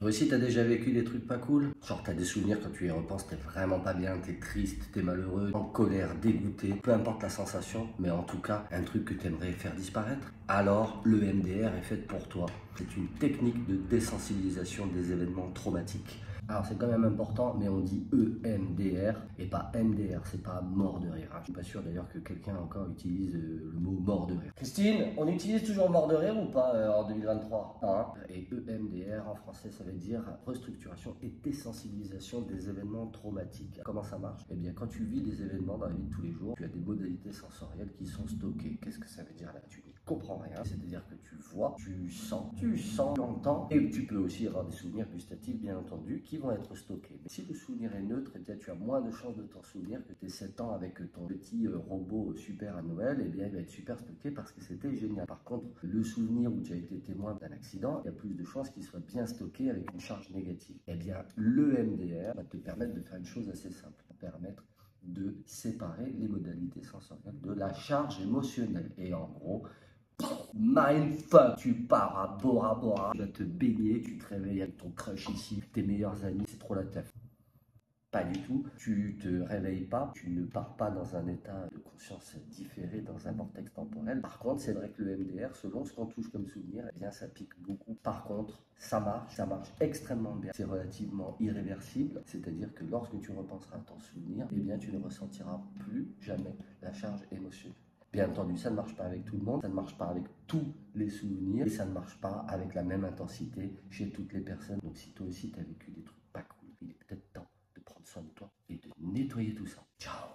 Toi aussi, t'as déjà vécu des trucs pas cool? Genre, t'as des souvenirs quand tu y repenses, t'es vraiment pas bien, t'es triste, t'es malheureux, en colère, dégoûté, peu importe la sensation, mais en tout cas, un truc que t'aimerais faire disparaître. Alors, le MDR est fait pour toi. C'est une technique de désensibilisation des événements traumatiques. Alors c'est quand même important, mais on dit EMDR et pas MDR, c'est pas mort de rire. Je suis pas sûr d'ailleurs que quelqu'un encore utilise le mot mort de rire. Christine, on utilise toujours mort de rire ou pas en 2023 hein? Et EMDR en français, ça veut dire restructuration et désensibilisation des événements traumatiques. Comment ça marche? Eh bien, quand tu vis des événements dans la vie de tous les jours, tu as des modalités sensorielles qui sont stockées. Qu'est-ce que ça veut dire là? Tu n'y comprends rien, c'est-à-dire que tu vois, tu entends, et tu peux aussi avoir des souvenirs gustatifs, bien entendu, qui vont être stockés. Mais si le souvenir est neutre, eh bien, tu as moins de chances de t'en souvenir que tes 7 ans avec ton petit robot super à Noël, eh bien, il va être super stocké parce que c'était génial. Par contre, le souvenir où tu as été témoin d'un accident, il y a plus de chances qu'il soit bien stocké avec une charge négative. Eh bien, le MDR va te permettre de faire une chose assez simple, va permettre de séparer les modalités sensorielles de la charge émotionnelle. Et en gros, mindfuck, tu pars à Bora Bora, tu vas te baigner, tu te réveilles avec ton crush ici, tes meilleurs amis, c'est trop la teuf. Pas du tout, tu te réveilles pas, tu ne pars pas dans un état de conscience différé, dans un vortex temporel. Par contre, c'est vrai que le MDR, selon ce qu'on touche comme souvenir, eh bien ça pique beaucoup. Par contre, ça marche extrêmement bien. C'est relativement irréversible, c'est-à-dire que lorsque tu repenseras à ton souvenir, eh bien tu ne ressentiras plus jamais la charge émotionnelle. Bien entendu, ça ne marche pas avec tout le monde, ça ne marche pas avec tous les souvenirs et ça ne marche pas avec la même intensité chez toutes les personnes. Donc si toi aussi tu as vécu des trucs pas cool, il est peut-être temps de prendre soin de toi et de nettoyer tout ça. Ciao!